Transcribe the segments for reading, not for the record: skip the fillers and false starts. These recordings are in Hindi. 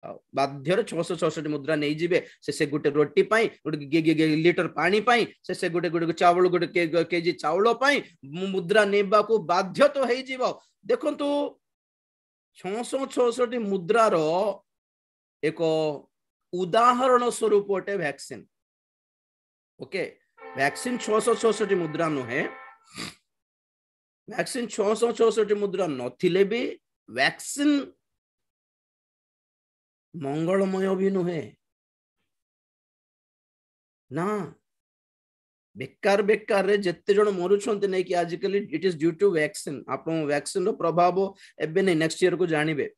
बाध्यर 666 मुद्रा नहीं जीवे से गोटे रोटी पाई गोटे लिटर पानी पाई से गोटे गोटे चावल गोटे केजी चावल पाई मुद्रा नेबा को बाध्य तो है जीव देखो 666 मुद्रार एक उदाहरण स्वरूप गोटे वैक्सीन ओके वैक्सीन 666 मुद्रा नुहे वैक्सीन 666 मुद्रा नथिले भी वैक्सीन मंगलमय भी नुहे ना बेकार बेकार रे जत्ते जण मरुछन्ते नै कि आजिकली it is due to vaccine आपण वैक्सीन रो प्रभाव एबे नै नेक्स्ट ईयर को जानिबे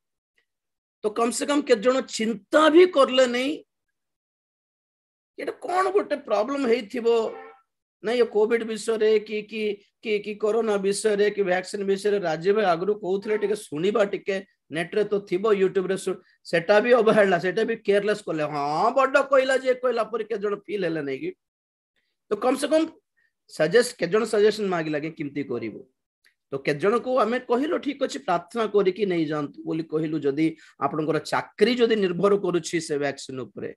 तो कम से कम के जण चिंता भी करले नै एटा कोन गोटे प्रॉब्लम हेथिबो ना ये कोविड विषय रे कि कोरोना विषय रे कि वैक्सीन विषय रे राज्य भाई आगु कहउथले टिके सुनिबा टिके नेट रे तो थिबो यूट्यूब रे सेटा भी अवहेला सेटा भी केयरलेस करले हां बड्ड कहला जे कहला पर के जण फील हेले नै कि तो कम से कम सजेस्ट के जण सजेशन मागी लागे किमती करिवो तो के जण को हमें कहिलो ठीक अछि प्रार्थना करी कि नै जानतु बोली कहिलु जदी आपनकर चाकरी जदी निर्भर करूछि से वैक्सीन ऊपर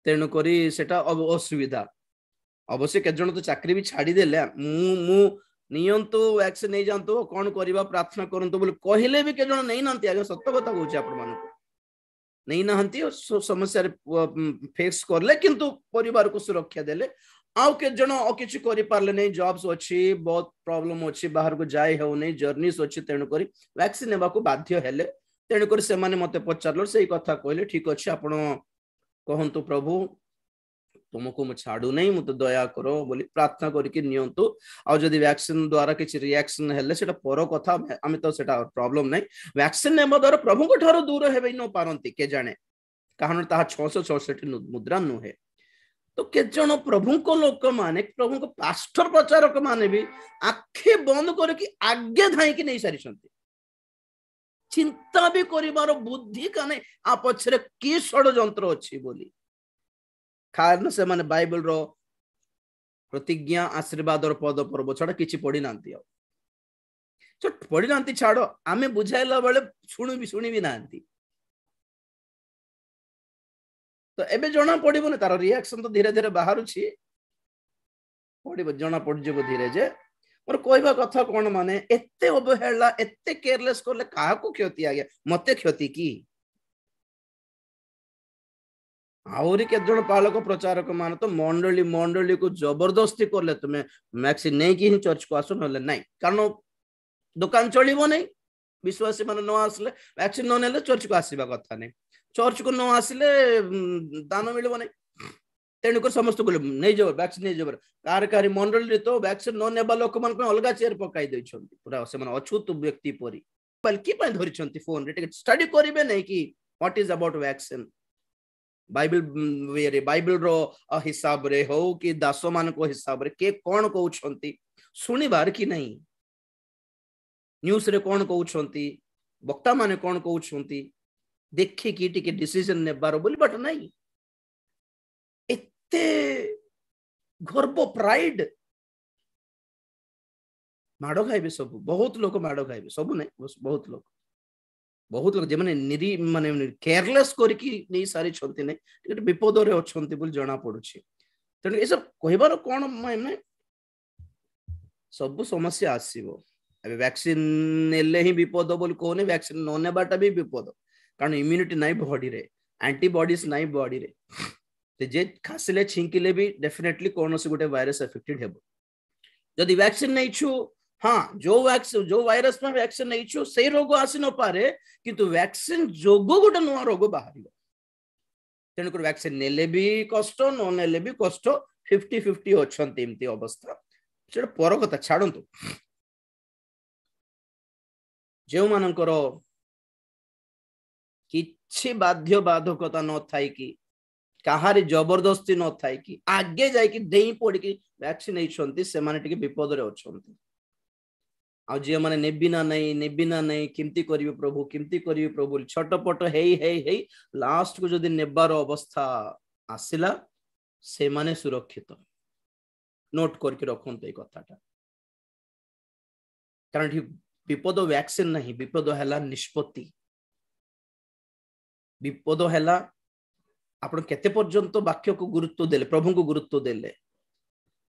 तेनु करी सेटा असुविधा अवश्य के जण तो चाकरी भी छाड़ी देले मु नियंतु वैक्सीन नै जानतु कोन करबा प्रार्थना करंतु बोली कहिले भी के जण नै नांती आगे सत्य कथा कहूछि आपन मानको नै नाहंती समस्या फेस करले किंतु परिवार को सुरक्षा देले आउ के जण किछि करि पारले नै जॉब्स अछि बहुत प्रॉब्लम अछि बाहर को जाय हो नै जर्नीस अछि तेनु करी वैक्सीन नेबा को बाध्य हेले तेनु करी से माने मते पचारलो सेही कथा कहले ठीक अछि आपण कहंतु प्रभु तुमको मु छाड़ू नहीं मु तो दया करो बोली प्रार्थना करके नियंतु आ जदी वैक्सीन द्वारा किछि रिएक्शन हेले सेटा पर कथा आमे तो सेटा प्रॉब्लम नहीं वैक्सीन नेबा द्वारा प्रभु को ठारो दूर हेबे न पारंती के जाने कारण ताहा 666 मुद्रा नुहे तो के जण प्रभु को लोक माने प्रभु को पास्टर प्रचारक माने भी आखे बंद करके आगे धाई कि नहीं सारी छंती चिंता भी करिवार बुद्धि काने आ पछरे की षडयंत्र अछि बोली कारण से माने बाइबल रो प्रतिज्ञा आशीर्वाद और पद पर्व छाड़ किछि पढ़ी नांती तो पढ़ी नांती छाड़ो आमे बुझाइला बेले शुणी भी नांती तो एबे जना पड़िबो ने तार रिएक्शन तो धीरे धीरे बाहर छी पड़िबो जना पड़ जेबो धीरे जे और कहबा कथा कोन माने एत्ते अवहेला एत्ते केयरलेस करले काहा को क्षति आ गया मते क्षति की आउरी के जण पालक प्रचारक मान तो मंडली को जबरदस्ती करले तुमे वैक्सीन नै कि चर्च को आसो नले नै कारण दुकान चलिबो नै विश्वासी मान न आसले वैक्सीन न नेले चर्च को आसीबा कथा नै चर्च को न आसिले दान मिलबो नै तेनु को समस्त को नै जो वैक्सीन नै जो कार मंडली तो वैक्सीन न नेबा लोक मान को अलगा चेयर पकाई दै छथि पूरा से मान अछूत व्यक्ति परी बल्कि पय धरि छथि फोन रे स्टडी करिवे नै कि व्हाट इज अबाउट वैक्सीन बाइबल रो हिसाब रे हो कि दासो मान को हिसाब रे के कोन कहउ छथि सुनिबार कि नहीं न्यूज रे कोन कहउ छथि वक्ता माने कोन कहउ छथि देखि कि टिके डिसीजन नेबार बोली बट नहीं एते गर्व प्राइड माडो खाइबे सब बहुत लोग माडो खाइबे सब नहीं बहुत लोग जे माने निरी माने केयरलेस करके नहीं सारी छंती नहीं विपद रे अछंती बोल जना पडुछि तने ए सब कहबार कोन माने सब समस्या आसीबो अबे वैक्सीन नेले ही विपद बोल कोने वैक्सीन न नेबाटा भी विपद कारण इम्यूनिटी नाही बॉडी रे एंटीबॉडीज नाही बॉडी रे ते जे खासिले छिंकिले भी डेफिनेटली कोन से गोटे वायरस अफेक्टेड हेबो जदी वैक्सीन नहीं छु हाँ जो वायरस में वैक्सीन नहीं छु से रोग आसी न पारे किंतु वैक्सीन जोगो गोटे नुआ रोग बाहर तेणु कर वैक्सीन नेले भी कष्ट न नेले भी कष्ट 50-50 अछंती एमती अवस्था सेटा पर कथा छाडंतु जेउ मानकर किछि बाध्य बाधकता न थाई कि कहारी जबरदस्ती न थाई कि आगे जाई कि देई पड़ी कि वैक्सीन नै छंती से माने टिके विपद रे अछंती आ जे माने नेबिना नहीं किमती करिवे प्रभु छटपट हेई लास्ट को जदी नेबार अवस्था आसिला से माने सुरक्षित नोट करके रखंत ए कथाटा कारण विपद वैक्सीन नहीं विपद हैला निष्पत्ति विपद हैला आपण केते पर्यंत वाक्य को गुरुत्व देले प्रभु को गुरुत्व देले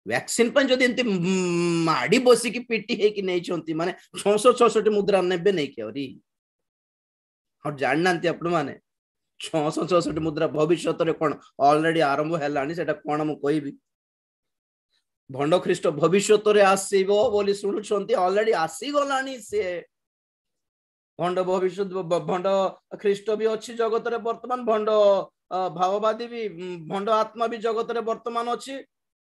वैक्सीन पर जदि एंती माडी बसी की पीटी है कि नहीं चंती माने 666 मुद्रा नेबे नहीं के अरी और जाननांती आपण माने 666 मुद्रा भविष्यत रे कोन ऑलरेडी आरंभ हैलानी सेटा कोन हम कहबी भंड ख्रीष्ट भविष्यत रे आसीबो बोली सुनुछंती ऑलरेडी आसी गलानी से भंड भविष्य भंड ख्रीष्ट भी अच्छी जगत रे वर्तमान भंड भाववादी भी भंड आत्मा भी जगत रे वर्तमान अच्छी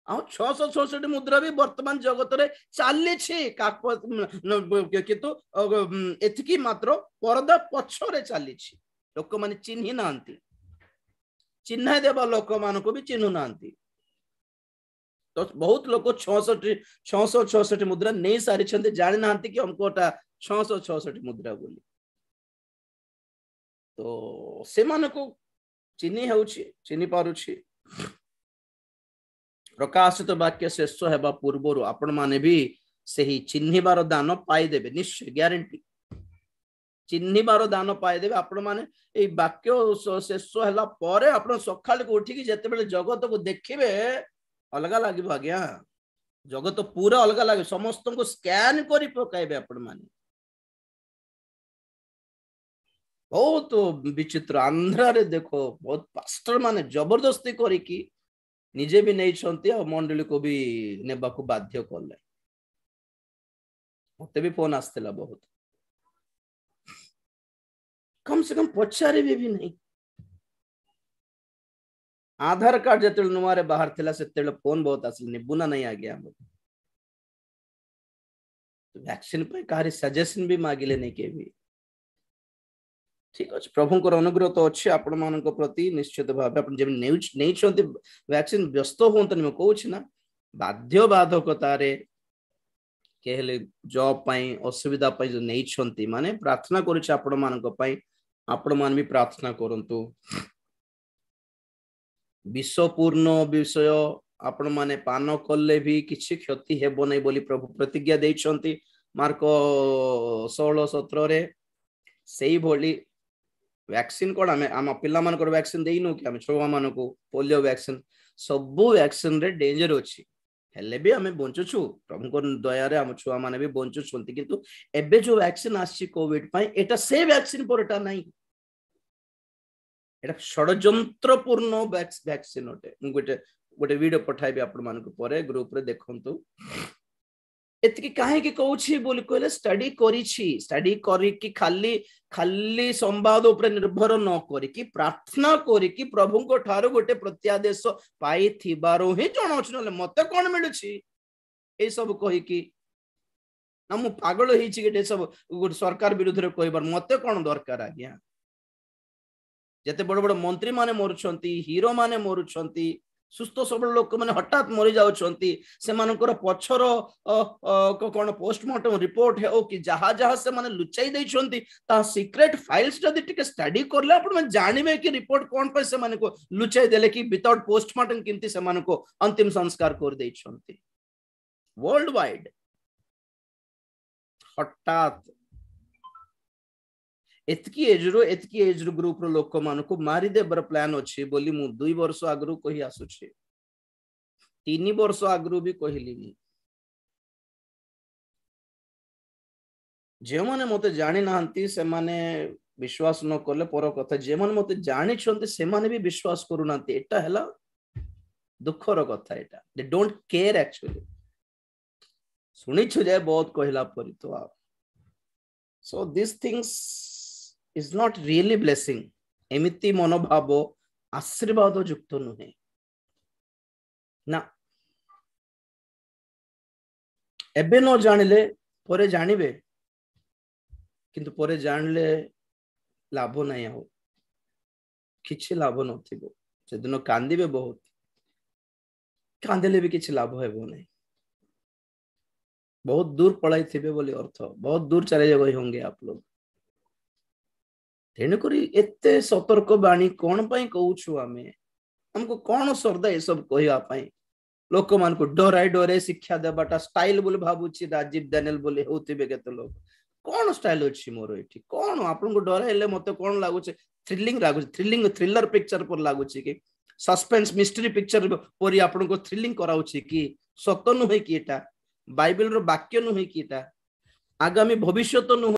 आ 666 मुद्रा भी वर्तमान जगत रे चाली छी किंतु एथिकी मात्र परदा पछरे चाली छी लोक माने चिन्हि नांती चिन्ह देबा लोक मान को भी चिन्हु नांती तो बहुत लोग 666 मुद्रा नहीं सारी छंदे जानि नांती कि हमको 666 मुद्रा बोली तो से मान को चिन्हि हेउछि चिन्हि पारुछि प्रकाशित वाक्य शेष हेबा पूर्वरु आपण माने भी सही चिन्हिबार दान पाई देबे निश्चय ग्यारंटी चिन्हिबार दान पाई देबे आपण माने ए वाक्य शेष हैला परे आपण सखाल को उठी कि जते बेले जगत को देखिबे अलगा लागिबो आज्ञा जगत पूरा अलगा लागे समस्त को स्कैन करी पकाइबे आपण माने बहुत विचित्र आंध्रा रे देखो बहुत पास्टर माने जबरदस्ती करी कि निजे भी नहीं छंती और मंडली को भी नेबा को बाध्य करले मते भी फोन आस्तेला बहुत कम से कम पचारे भी नहीं आधार कार्ड जते नुआरे बाहर थिला सेते फोन बहुत आसले निबुना नहीं आ गया हम तो वैक्सीन पे कारी सजेशन भी मागिले नहीं के भी ठीक अछि प्रभु को अनुग्रह तो अछि आपण मानन को प्रति निश्चित भाव आपण जे नहीं छंती वैक्सीन व्यस्त होंतन में कहूछ ना बाध्य बाधकता रे केहले जॉब पई असुविधा पई जो नहीं छंती माने प्रार्थना करूछ आपण मानन को पई आपण मान भी प्रार्थना करंतु विश्वपूर्ण विषय आपण माने पान कले भी किछि क्षति हेबो नै बोली प्रभु प्रतिज्ञा दैछंती मार्क 16-17 रे सेही भोली वैक्सीन कोड आम पिला मान को वैक्सीन देइनो कि हम छुआ मान को पोलियो वैक्सीन सबु वैक्सीन रे डेंजर अछि हेले भी हमें बंचुछु प्रभु को दया रे हम छुआ माने भी बंचुछंती किंतु एबे जो वैक्सीन आछि कोविड पई एटा से वैक्सीन परटा नाही एटा षडयंत्रपूर्ण वैक्सीन ओटे गोटे गोटे वीडियो पठाइबे आपण मान को परे ग्रुप रे देखंतु एतकी काहे कि कहूछि बोली कहले स्टडी करी कि खाली खाली संवाद ऊपर निर्भर न करी कि प्रार्थना करी कि प्रभु को ठारो गोटे प्रत्यादेश पाई थिबारो ही जणौछ नले मते कोन मिलुछि ए सब कहि कि ना मु पागल हिछि कि सब सरकार विरुद्ध रे कहबार मते कोन दरकार आज्ञा जते बड़ बड़ मंत्री माने मरुछंती हीरो माने मरुछंती सुस्थ सबल लोक माने हठात मरी जाउछंती से मानकर पछर कोन पोस्टमार्टम रिपोर्ट है ओ कि जहा जहा से माने लुचाई दैछंती ता सीक्रेट फाइल्स जदि टिके स्टडी करले आपण माने जानिबे कि रिपोर्ट कोन पर से माने को लुचाई देले कि विदाउट पोस्टमार्टम किंती से माने को अंतिम संस्कार कर दैछंती वर्ल्ड वाइड हठात एतकी एज ग्रुप रो लोक मान को मारी देबर प्लान अछि बोली मु 2 वर्ष आगरु कहि आसुछि 3 वर्ष आगरु भी कहली जे माने मते जानि नांती से माने विश्वास न करले पर कथा जे माने मते जानि छंती से माने भी विश्वास करू नांती एटा हला दुखर कथा एटा दे डोंट केयर एक्चुअली सुनि छु जे बहुत कहला परि तो आ so this things is not really blessing एमिति मनोभाव आशीर्वाद युक्त नुहे ना एबे न जानिले परे जानिबे किंतु परे जानले लाभ नहीं हो किछि लाभ नथिबो से दिन कांदिबे बहुत कांदिले भी किछि लाभ हेबो नहीं बहुत दूर पळाई थिबे बोली अर्थ बहुत दूर चले जाबे होंगे आप लोग तेणुकरी एते सतर्क बाणी कौन पाई कहूछु आमे हमको कौन श्रद्धा ये सब कहवा पाई लोक मान को डराई डरे शिक्षा देबाटा स्टाइल बोले भाबुछि राजीव दानियल बोले होतिबे केते लोग कौन स्टाइल अछि मोर एठी कौन आपन को डराइले मते कौन लागुचे थ्रिलिंग लागुची थ्रिलर पिक्चर पर लागुची कि सस्पेंस मिस्ट्री पिक्चर परी आपन को थ्रिलिंग कराउची कि सत नुहे कि एटा बाइबल रो वाक्य नुहे कि एटा आगामी भविष्य तो नुहे